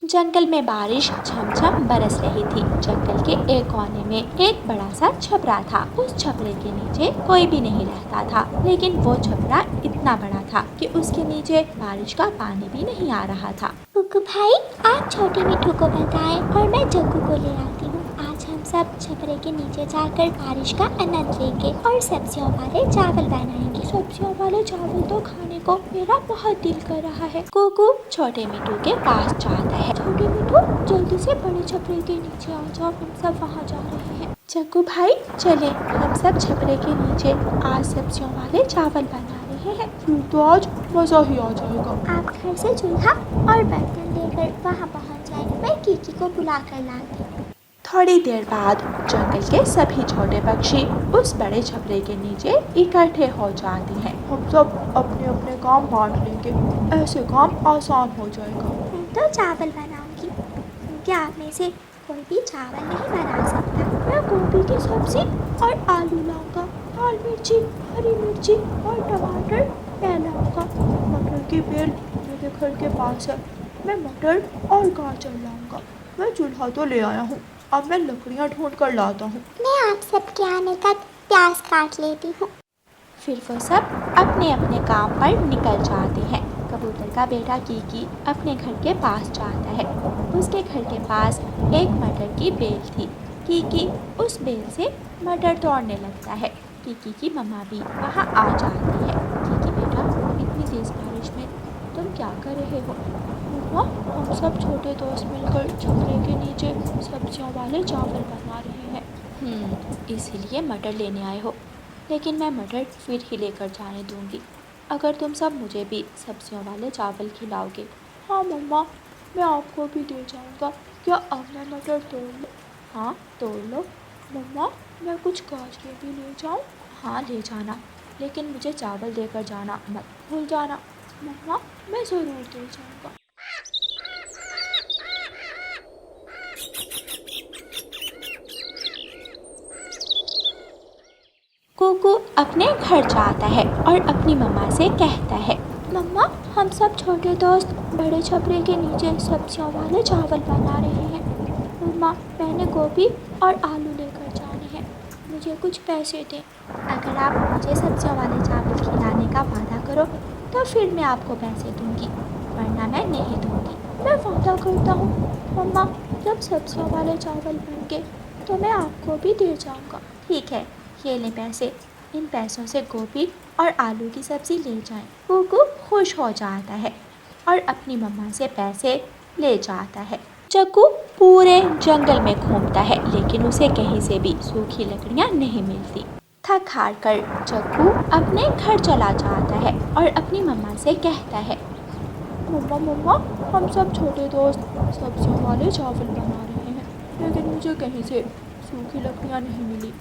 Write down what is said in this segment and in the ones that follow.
जंगल में बारिश झमझम बरस रही थी। जंगल के एक कोने में एक बड़ा सा छपरा था। उस छपरे के नीचे कोई भी नहीं रहता था, लेकिन वो छपरा इतना बड़ा था कि उसके नीचे बारिश का पानी भी नहीं आ रहा था। कुकू भाई, आप छोटी मिट्टू को बताएं और मैं जग्गू को ले आती हूँ। आज हम सब छपरे के नीचे जाकर बारिश का आनंद लेंगे और सब्जियों वाले चावल बनाएंगे। सब्जियों वाले चावल तो खाने को मेरा बहुत दिल कर रहा है। कुकू छोटे मिट्टू के पास जाता है। छोटे मिट्टू, जल्दी से बड़े छपरे के नीचे आ जाओ, हम सब वहाँ जा रहे हैं। जग्गू भाई चले, हम सब छपरे के नीचे आज सब्जियों वाले चावल बना रहे हैं। फिर तो आज मजा ही आ जाएगा। आप घर से चूल्हा और बर्तन लेकर वहाँ पहुँच जाए, मैं कीकी को बुला कर लाती हूँ। थोड़ी देर बाद जंगल के सभी छोटे पक्षी उस बड़े छपरे के नीचे इकट्ठे हो जाते हैं। हम सब अपने अपने काम बांट लेंगे, ऐसे काम आसान हो जाएगा। मैं तो चावल बनाऊंगी, क्या आप में से कोई भी चावल नहीं बना सकता? मैं गोभी की सब्जी और आलू लाऊंगा, लाल मिर्ची, हरी मिर्ची और टमाटर मैं लाऊंगा। मटर की बेल मेरे घर के पास है, मैं मटर और गाजर लाऊंगा। मैं चूल्हा तो ले आया हूँ, अब मैं लकड़ियाँ ढूंढ कर लाता हूँ। मैं आप सबके आने तक प्याज काट लेती हूँ। फिर वो सब अपने अपने काम पर निकल जाते हैं। कबूतर का बेटा कीकी अपने घर के पास जाता है। उसके घर के पास एक मटर की बेल थी। कीकी उस बेल से मटर तोड़ने लगता है। कीकी की मम्मा भी वहाँ आ जाती है। कीकी बेटा, इतनी तेज़ बारिश में तुम क्या कर रहे हो? मम्मा, हम सब छोटे दोस्त मिलकर छपरे के नीचे सब्जियों वाले चावल बना रहे हैं। इसीलिए मटर लेने आए हो, लेकिन मैं मटर फिर ही लेकर जाने दूंगी अगर तुम सब मुझे भी सब्जियों वाले चावल खिलाओगे। हाँ मम्मा, मैं आपको भी दे जाऊंगा। क्या अब मैं मटर तोड़ लूँ? हाँ तोड़ लो। मम्मा, मैं कुछ गाजरें भी ले जाऊँ? हाँ ले जाना, लेकिन मुझे चावल देकर जाना मत भूल जाना। मम्मा, मैं ज़रूर दे जाऊंगा। कुकू अपने घर जाता है और अपनी मम्मा से कहता है, मम्मा, हम सब छोटे दोस्त बड़े छपरे के नीचे सब्जियों वाले चावल बना रहे हैं। मम्मा, मैंने गोभी और आलू लेकर जाने हैं, मुझे कुछ पैसे दें। अगर आप मुझे सब्जियों वाले चावल खिलाने का वादा करो तो फिर मैं आपको पैसे दूंगी, वरना मैं नहीं दूंगी। मैं वादा करता हूँ मम्मा, जब सब्जियों वाले चावल बन गए तो मैं आपको भी दे जाऊंगा। ठीक है, ये लें पैसे। इन पैसों से गोभी और आलू की सब्ज़ी ले जाएं। कुकू खुश हो जाता है और अपनी मम्मा से पैसे ले जाता है। जग्गू पूरे जंगल में घूमता है, लेकिन उसे कहीं से भी सूखी लकड़ियाँ नहीं मिलती। थक हार कर जग्गू अपने घर चला जाता है और अपनी मम्मा से कहता है, मम्मा मम्मा, हम सब छोटे दोस्त सब्जियों वाले चावल बना रहे हैं, लेकिन मुझे कहीं से सूखी लकड़ियाँ नहीं मिली।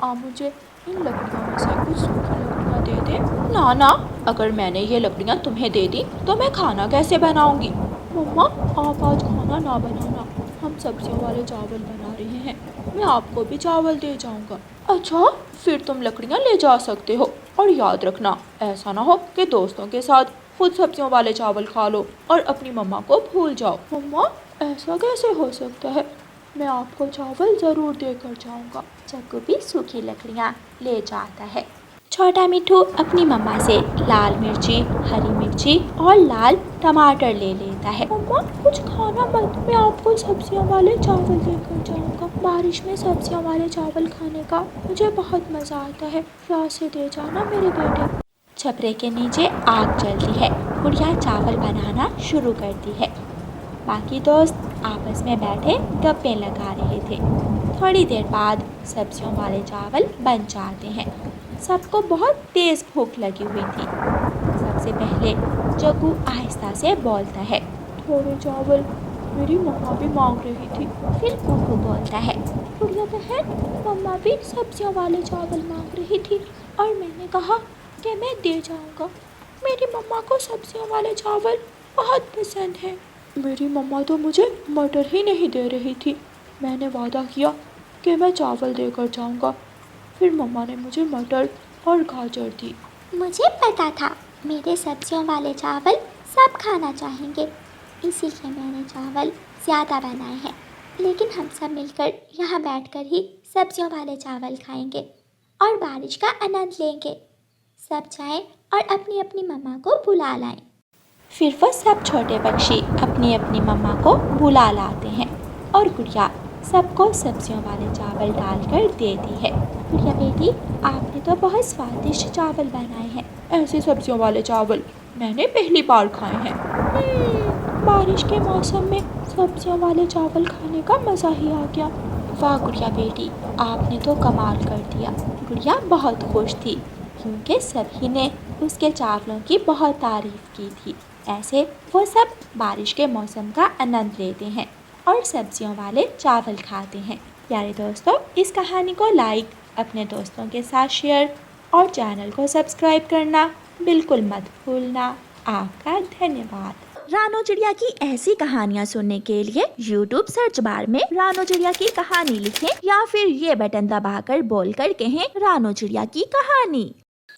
आप मुझे इन लकड़ियों में से कुछ सूखी लकड़ियाँ दे दें। ना ना, अगर मैंने ये लकड़ियाँ तुम्हें दे दी तो मैं खाना कैसे बनाऊंगी? मम्मा, आप आज खाना ना बनाना, हम सब्जियों वाले चावल बना रहे हैं, मैं आपको भी चावल दे जाऊंगा। अच्छा, फिर तुम लकड़ियाँ ले जा सकते हो, और याद रखना ऐसा ना हो कि दोस्तों के साथ खुद सब्जियों वाले चावल खा लो और अपनी मम्मा को भूल जाओ। मम्मा, ऐसा कैसे हो सकता है? मैं आपको चावल ज़रूर देकर जाऊंगा। जग्गू भी सूखी लकड़ियाँ ले जाता है। छोटा मिट्ठू अपनी मम्मा से लाल मिर्ची, हरी मिर्ची और लाल टमाटर ले लेता है। मम्मा, कुछ खाना मत, मैं आपको सब्जियों वाले चावल देकर जाऊंगा। बारिश में सब्जियों वाले चावल खाने का मुझे बहुत मज़ा आता है, प्यार से दे जाना मेरे बेटे। छपरे के नीचे आग जलती है। गुड़िया चावल बनाना शुरू करती है। बाकी दोस्त आपस में बैठे गप्पे लगा रहे थे। थोड़ी देर बाद सब्जियों वाले चावल बन जाते हैं। सबको बहुत तेज़ भूख लगी हुई थी। सबसे पहले जग्गू आहिस्ता से बोलता है, थोड़े चावल मेरी मम्मा भी मांग रही थी। फिर कुकू बोलता है, गुड़िया बहन, मम्मा भी सब्जियों वाले चावल मांग रही थी और मैंने कहा कि मैं दे जाऊंगा। मेरी मम्मा को सब्जियों वाले चावल बहुत पसंद हैं। मेरी मम्मा तो मुझे मटर ही नहीं दे रही थी। मैंने वादा किया कि मैं चावल देकर जाऊंगा, फिर मम्मा ने मुझे मटर और गाजर दी। मुझे पता था मेरे सब्जियों वाले चावल सब खाना चाहेंगे, इसीलिए मैंने चावल ज़्यादा बनाए हैं, लेकिन हम सब मिलकर यहाँ बैठकर ही सब्जियों वाले चावल खाएंगे और बारिश का आनंद लेंगे। सब जाएं और अपनी अपनी मम्मा को बुला लाएं। फिर वो सब छोटे पक्षी अपनी अपनी मम्मा को बुला लाते हैं और गुड़िया सबको सब्जियों वाले चावल डालकर देती है। गुड़िया बेटी, आपने तो बहुत स्वादिष्ट चावल बनाए हैं। ऐसे सब्जियों वाले चावल मैंने पहली बार खाए हैं। बारिश के मौसम में सब्जियों वाले चावल खाने का मज़ा ही आ गया। वाह गुड़िया बेटी, आपने तो कमाल कर दिया। गुड़िया बहुत खुश थी क्योंकि सभी ने उसके चावलों की बहुत तारीफ की थी। ऐसे वो सब बारिश के मौसम का आनंद लेते हैं और सब्जियों वाले चावल खाते हैं। प्यारे दोस्तों, इस कहानी को लाइक, अपने दोस्तों के साथ शेयर और चैनल को सब्सक्राइब करना बिल्कुल मत भूलना। आपका धन्यवाद। रानो चिड़िया की ऐसी कहानियाँ सुनने के लिए YouTube सर्च बार में रानो चिड़िया की कहानी लिखें या फिर ये बटन दबाकर बोलकर कहें रानो चिड़िया की कहानी।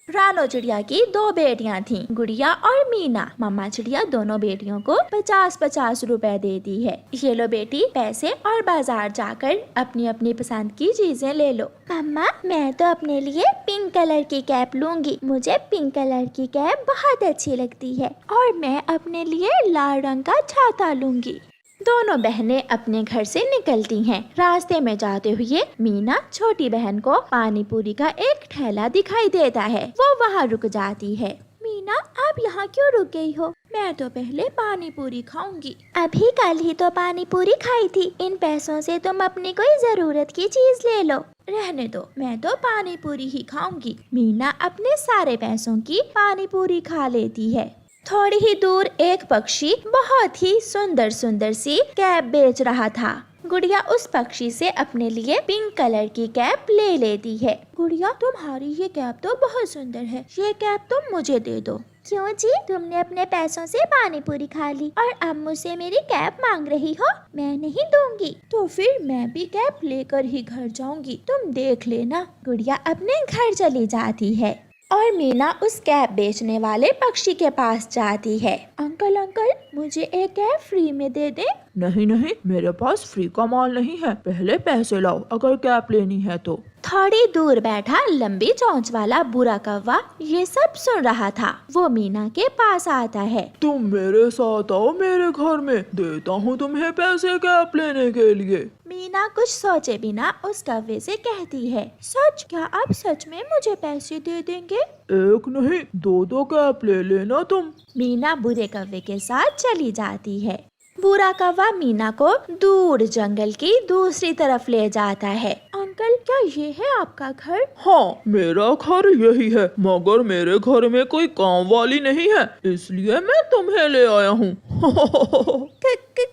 रानो चिड़िया की 2 बेटियां थीं, गुड़िया और मीना। मम्मा चिड़िया दोनों बेटियों को 50-50 रुपए देती है। ये लो बेटी पैसे और बाजार जाकर अपनी अपनी पसंद की चीजें ले लो। मम्मा, मैं तो अपने लिए पिंक कलर की कैप लूंगी। मुझे पिंक कलर की कैप बहुत अच्छी लगती है। और मैं अपने लिए लाल रंग का छाता लूंगी। दोनों बहनें अपने घर से निकलती हैं। रास्ते में जाते हुए मीना छोटी बहन को पानी पूरी का एक ठेला दिखाई देता है। वो वहाँ रुक जाती है। मीना, आप यहाँ क्यों रुक गई हो? मैं तो पहले पानी पूरी खाऊंगी। अभी कल ही तो पानी पूरी खाई थी। इन पैसों से तुम अपनी कोई जरूरत की चीज ले लो। रहने दो, मैं तो पानी पूरी ही खाऊंगी। मीना अपने सारे पैसों की पानी पूरी खा लेती है। थोड़ी ही दूर एक पक्षी बहुत ही सुंदर सुंदर सी कैप बेच रहा था। गुड़िया उस पक्षी से अपने लिए पिंक कलर की कैप ले लेती है। गुड़िया, तुम्हारी ये कैप तो बहुत सुंदर है, ये कैप तुम मुझे दे दो। क्यों जी, तुमने अपने पैसों से पानी पूरी खा ली और अब मुझसे मेरी कैप मांग रही हो? मैं नहीं दूंगी। तो फिर मैं भी कैप लेकर ही घर जाऊंगी, तुम देख लेना। गुड़िया अपने घर चली जाती है और मीना उस कैप बेचने वाले पक्षी के पास जाती है। अंकल अंकल, मुझे एक कैप फ्री में दे दे। नहीं नहीं, मेरे पास फ्री का माल नहीं है, पहले पैसे लाओ अगर कैप लेनी है तो। थोड़ी दूर बैठा लंबी चोंच वाला बुरा कौवा ये सब सुन रहा था। वो मीना के पास आता है। तुम मेरे साथ आओ मेरे घर में, देता हूँ तुम्हें पैसे कैप लेने के लिए। मीना कुछ सोचे बिना उस कौवे से कहती है, सच? क्या आप सच में मुझे पैसे दे देंगे? एक नहीं 2 कैप ले लेना तुम। मीना बुरे कौवे के साथ चली जाती है। बुरा कौवा मीना को दूर जंगल की दूसरी तरफ ले जाता है। अंकल, क्या ये है आपका घर? हाँ, मेरा घर यही है, मगर मेरे घर में कोई काम वाली नहीं है, इसलिए मैं तुम्हें ले आया हूँ।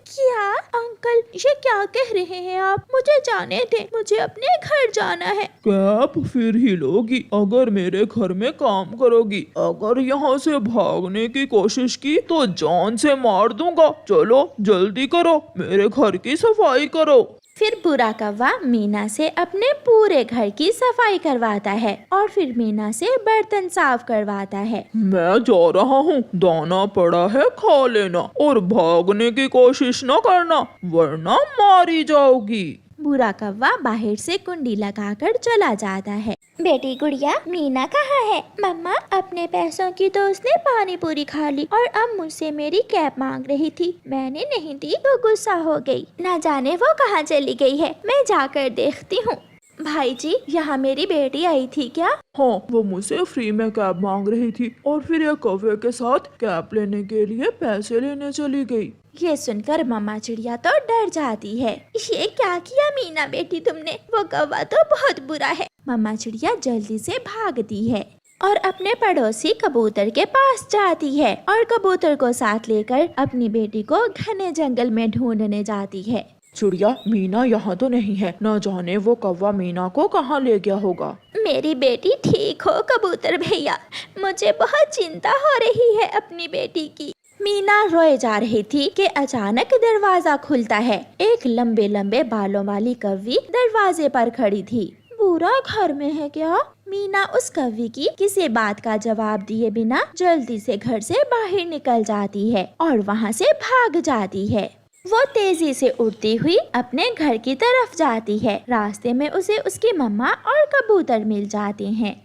क्या अंकल, ये क्या कह रहे हैं आप? मुझे जाने दे, मुझे अपने घर जाना है। कैप फिर ही लोगी अगर मेरे घर में काम करोगी। अगर यहाँ से भागने की कोशिश की तो जान से मार दूंगा। चलो जल्दी करो, मेरे घर की सफाई करो। फिर बुरा कौवा मीना से अपने पूरे घर की सफाई करवाता है और फिर मीना से बर्तन साफ करवाता है। मैं जा रहा हूँ, दाना पड़ा है खा लेना और भागने की कोशिश न करना वरना मारी जाओगी। बुरा कौवा बाहर से कुंडी लगाकर चला जाता है। बेटी गुड़िया, मीना कहाँ है? मम्मा, अपने पैसों की तो उसने पानी पूरी खा ली और अब मुझसे मेरी कैप मांग रही थी। मैंने नहीं दी तो गुस्सा हो गई। ना जाने वो कहाँ चली गई है, मैं जाकर देखती हूँ। भाई जी, यहाँ मेरी बेटी आई थी क्या? हाँ, वो मुझसे फ्री में कैप मांग रही थी और फिर ये कौवे के साथ कैप लेने के लिए पैसे लेने चली गई। ये सुनकर मम्मा चिड़िया तो डर जाती है। ये क्या किया मीना बेटी तुमने? वो कौवा तो बहुत बुरा है। मम्मा चिड़िया जल्दी से भागती है और अपने पड़ोसी कबूतर के पास जाती है और कबूतर को साथ लेकर अपनी बेटी को घने जंगल में ढूंढने जाती है। चिड़िया, मीना यहाँ तो नहीं है, न जाने वो कौवा मीना को कहाँ ले गया होगा। मेरी बेटी ठीक हो कबूतर भैया, मुझे बहुत चिंता हो रही है अपनी बेटी की। मीना रोए जा रही थी कि अचानक दरवाजा खुलता है। एक लंबे लंबे बालों वाली कौवी दरवाजे पर खड़ी थी। बुरा घर में है क्या? मीना उस कौवी की किसी बात का जवाब दिए बिना जल्दी से घर से बाहर निकल जाती है और वहाँ से भाग जाती है। वो तेजी से उड़ती हुई अपने घर की तरफ जाती है। रास्ते में उसे उसकी मम्मा और कबूतर मिल जाते हैं।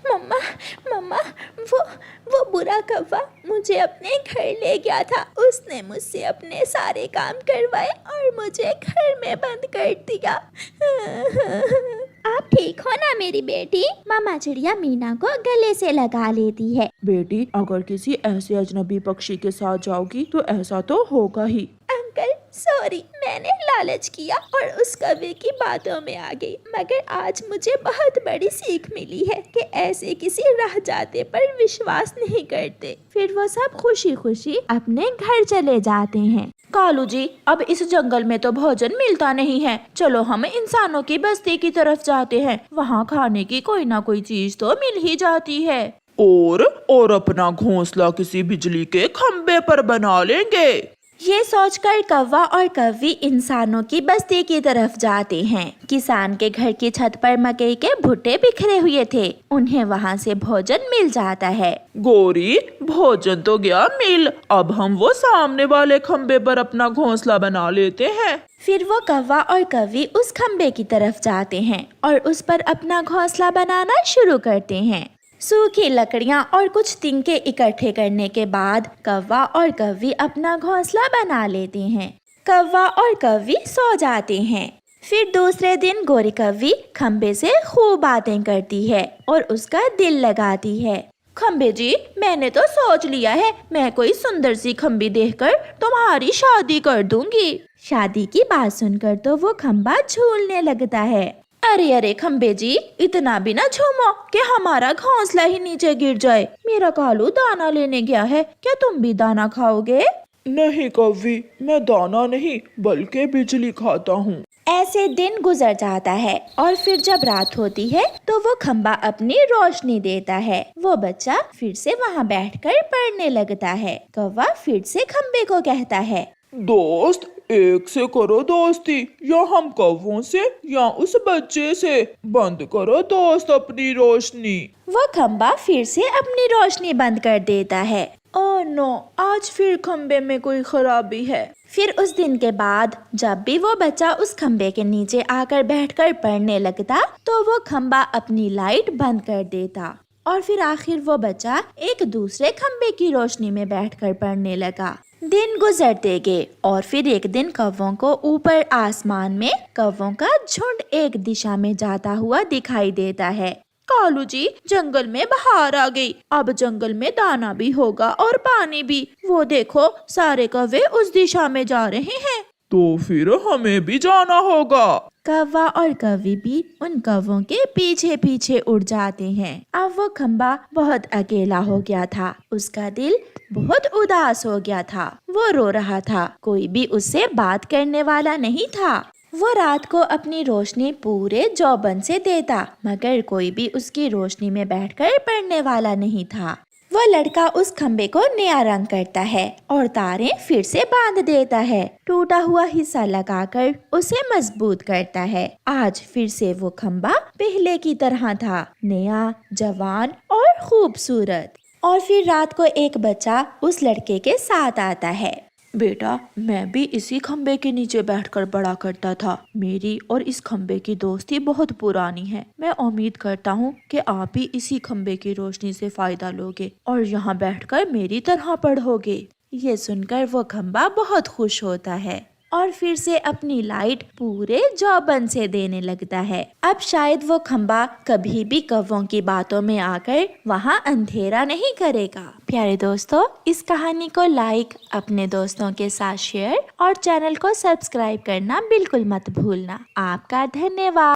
मम्मा मम्मा वो बुरा कौवा मुझे अपने घर ले गया था। उसने मुझसे अपने सारे काम करवाए और मुझे घर में बंद कर दिया। आप ठीक हो ना मेरी बेटी? मामा चिड़िया मीना को गले से लगा लेती है। बेटी, अगर किसी ऐसे अजनबी पक्षी के साथ जाओगी तो ऐसा तो होगा ही। अंकल सॉरी, मैंने लालच किया और उस कौवे की बातों में आ गई। मगर आज मुझे बहुत बड़ी सीख मिली है कि ऐसे किसी राह जाते पर विश्वास नहीं करते। फिर वो सब खुशी खुशी अपने घर चले जाते हैं। कालू जी, अब इस जंगल में तो भोजन मिलता नहीं है। चलो हम इंसानों की बस्ती की तरफ जाते हैं। वहाँ खाने की कोई ना कोई चीज तो मिल ही जाती है। और अपना घोंसला किसी बिजली के खंबे पर बना लेंगे। ये सोचकर कौवा और कौवी इंसानों की बस्ती की तरफ जाते हैं। किसान के घर की छत पर मकई के भुट्टे बिखरे हुए थे। उन्हें वहाँ से भोजन मिल जाता है। गोरी, भोजन तो गया मिल, अब हम वो सामने वाले खंबे पर अपना घोंसला बना लेते हैं। फिर वो कौवा और कौवी उस खंबे की तरफ जाते हैं और उस पर अपना घोंसला बनाना शुरू करते हैं। सूखी लकड़ियाँ और कुछ तिनके इकट्ठे करने के बाद कौवा और कौवी अपना घोंसला बना लेते हैं। कौवा और कौवी सो जाते हैं। फिर दूसरे दिन गोरी कौवी खंबे से खूब बातें करती है और उसका दिल लगाती है। खंबे जी, मैंने तो सोच लिया है, मैं कोई सुंदर सी खंबी देखकर तुम्हारी शादी कर दूंगी। शादी की बात सुनकर तो वो खंबा झूलने लगता है। अरे खंबे जी, इतना भी ना झूमो कि हमारा घोंसला ही नीचे गिर जाए। मेरा कालू दाना लेने गया है, क्या तुम भी दाना खाओगे? नहीं कौवी, मैं दाना नहीं बल्कि बिजली खाता हूँ। ऐसे दिन गुजर जाता है और फिर जब रात होती है तो वो खंबा अपनी रोशनी देता है। वो बच्चा फिर से वहाँ बैठकर पढ़ने लगता है। कौवा फिर से खंबे को कहता है, दोस्त, एक से करो दोस्ती, या हम कौवों से या उस बच्चे से। बंद करो दोस्त अपनी रोशनी। वो खंबा फिर से अपनी रोशनी बंद कर देता है। ओह नो, आज फिर खंबे में कोई खराबी है। फिर उस दिन के बाद जब भी वो बच्चा उस खंबे के नीचे आकर बैठकर पढ़ने लगता तो वो खंबा अपनी लाइट बंद कर देता और फिर आखिर वो बच्चा एक दूसरे खंबे की रोशनी में बैठकर पढ़ने लगा। दिन गुजरते गए और फिर एक दिन कौवों को ऊपर आसमान में कौवों का झुंड एक दिशा में जाता हुआ दिखाई देता है। कालू जी, जंगल में बहार आ गई। अब जंगल में दाना भी होगा और पानी भी। वो देखो, सारे कौवे उस दिशा में जा रहे हैं। तो फिर हमें भी जाना होगा। कौवा और कौवी भी उन कौवों के पीछे पीछे उड़ जाते हैं। अब वो खंबा बहुत अकेला हो गया था। उसका दिल बहुत उदास हो गया था। वो रो रहा था। कोई भी उससे बात करने वाला नहीं था। वो रात को अपनी रोशनी पूरे चौबन से देता मगर कोई भी उसकी रोशनी में बैठकर पढ़ने वाला नहीं था। वो लड़का उस खंबे को नया रंग करता है और तारें फिर से बांध देता है। टूटा हुआ हिस्सा लगाकर उसे मजबूत करता है। आज फिर से वो खंबा पहले की तरह था, नया, जवान और खूबसूरत। और फिर रात को एक बच्चा उस लड़के के साथ आता है। बेटा, मैं भी इसी खंबे के नीचे बैठकर पढ़ा करता था। मेरी और इस खंबे की दोस्ती बहुत पुरानी है। मैं उम्मीद करता हूँ कि आप भी इसी खंबे की रोशनी से फायदा लोगे और यहाँ बैठकर मेरी तरह पढ़ोगे। ये सुनकर वो खंबा बहुत खुश होता है और फिर से अपनी लाइट पूरे चौबन से देने लगता है। अब शायद वो खंबा कभी भी कौवों की बातों में आकर वहाँ अंधेरा नहीं करेगा। प्यारे दोस्तों, इस कहानी को लाइक, अपने दोस्तों के साथ शेयर और चैनल को सब्सक्राइब करना बिल्कुल मत भूलना। आपका धन्यवाद।